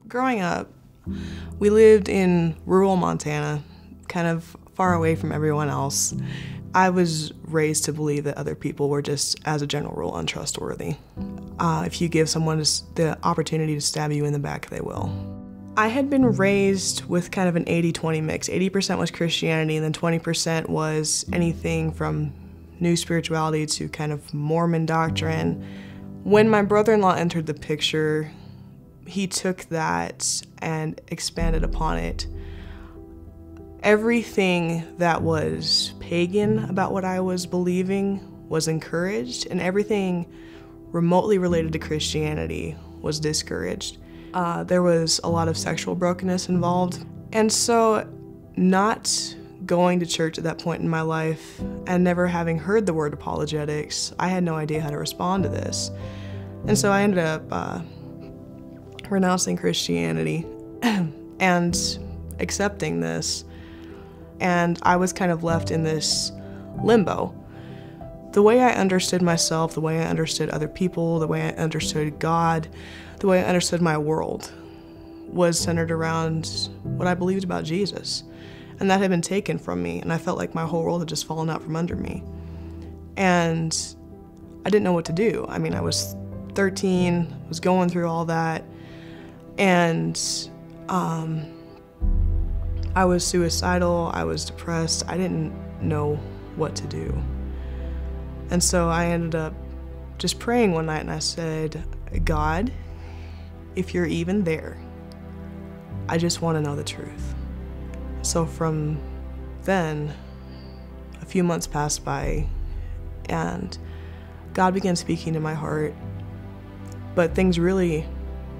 Growing up, we lived in rural Montana, kind of far away from everyone else. I was raised to believe that other people were just, as a general rule, untrustworthy. If you give someone the opportunity to stab you in the back, they will. I had been raised with kind of an 80-20 mix. 80% was Christianity, and then 20% was anything from new spirituality to kind of Mormon doctrine. When my brother-in-law entered the picture, he took that and expanded upon it. Everything that was pagan about what I was believing was encouraged, and everything remotely related to Christianity was discouraged. There was a lot of sexual brokenness involved. And so not going to church at that point in my life and never having heard the word apologetics, I had no idea how to respond to this. And so I ended up renouncing Christianity and accepting this. And I was kind of left in this limbo. The way I understood myself, the way I understood other people, the way I understood God, the way I understood my world was centered around what I believed about Jesus. And that had been taken from me, and I felt like my whole world had just fallen out from under me. And I didn't know what to do. I mean, I was 13, was going through all that, and I was suicidal, I was depressed, I didn't know what to do. And so I ended up just praying one night, and I said, God, if you're even there, I just want to know the truth. So from then, a few months passed by, and God began speaking to my heart, but things really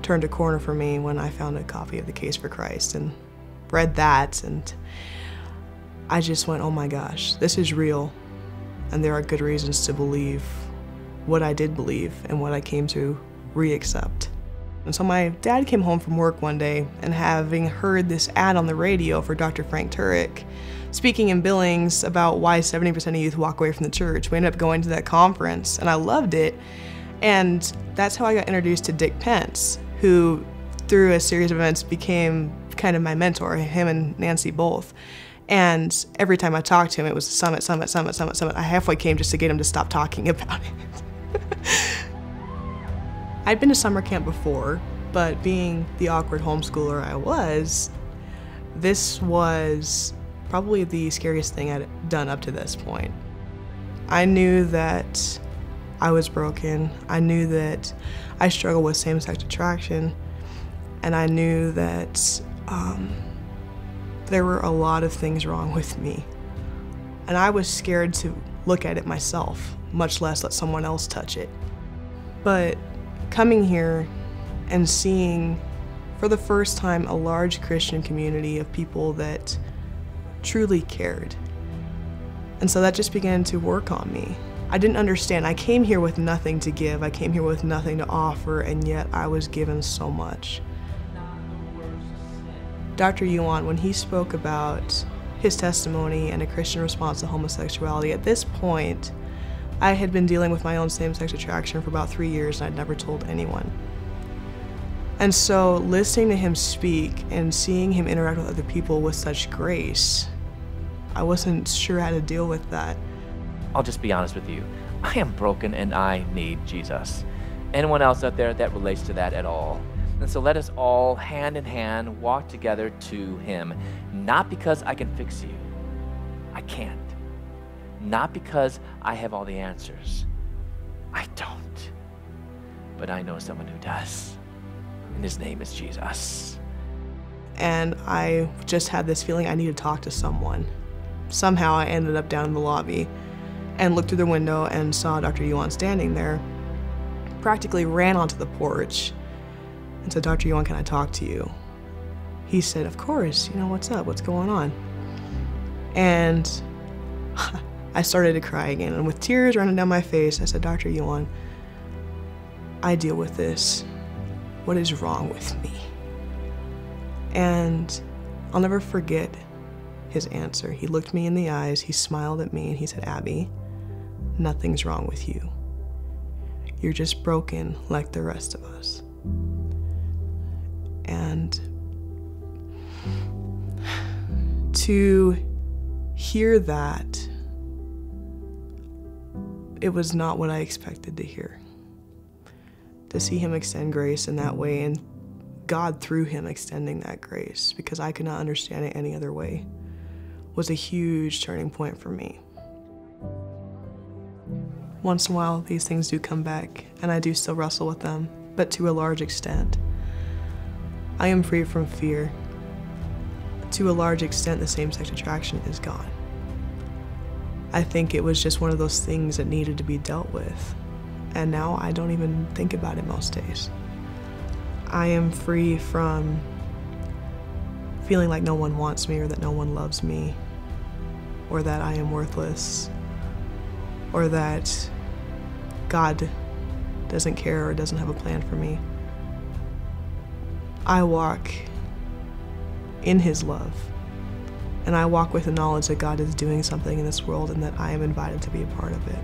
turned a corner for me when I found a copy of The Case for Christ and read that, and I just went, oh my gosh, this is real, and there are good reasons to believe what I did believe and what I came to re-accept. And so my dad came home from work one day, and having heard this ad on the radio for Dr. Frank Turek speaking in Billings about why 70% of youth walk away from the church, we ended up going to that conference, and I loved it. And that's how I got introduced to Dick Pence, who through a series of events became kind of my mentor, him and Nancy both. And every time I talked to him, it was summit. I halfway came just to get him to stop talking about it. I'd been to summer camp before, but being the awkward homeschooler I was, this was probably the scariest thing I'd done up to this point. I knew that I was broken. I knew that I struggled with same-sex attraction, and I knew that there were a lot of things wrong with me. And I was scared to look at it myself, much less let someone else touch it. But coming here and seeing for the first time a large Christian community of people that truly cared. And so that just began to work on me. I didn't understand. I came here with nothing to give. I came here with nothing to offer, and yet I was given so much. Dr. Yuan, when he spoke about his testimony and a Christian response to homosexuality, at this point, I had been dealing with my own same-sex attraction for about 3 years, and I'd never told anyone. And so listening to him speak and seeing him interact with other people with such grace, I wasn't sure how to deal with that. I'll just be honest with you. I am broken and I need Jesus. Anyone else out there that relates to that at all? And so let us all, hand in hand, walk together to him. Not because I can fix you. I can't. Not because I have all the answers. I don't. But I know someone who does. And his name is Jesus. And I just had this feeling I need to talk to someone. Somehow I ended up down in the lobby and looked through the window and saw Dr. Yuan standing there. Practically ran onto the porch and said, Dr. Yuan, can I talk to you? He said, of course, what's up? What's going on? And I started to cry again, and with tears running down my face, I said, Dr. Yuan, I deal with this. What is wrong with me? And I'll never forget his answer. He looked me in the eyes, he smiled at me, and he said, Abby, nothing's wrong with you. You're just broken like the rest of us. And And to hear that, it was not what I expected to hear. To see him extend grace in that way, and God through him extending that grace, because I could not understand it any other way, was a huge turning point for me. Once in a while, these things do come back, and I do still wrestle with them, but to a large extent. I am free from fear. To a large extent, the same-sex attraction is gone. I think it was just one of those things that needed to be dealt with, and now I don't even think about it most days. I am free from feeling like no one wants me, or that no one loves me, or that I am worthless, or that God doesn't care or doesn't have a plan for me. I walk in his love, and I walk with the knowledge that God is doing something in this world and that I am invited to be a part of it.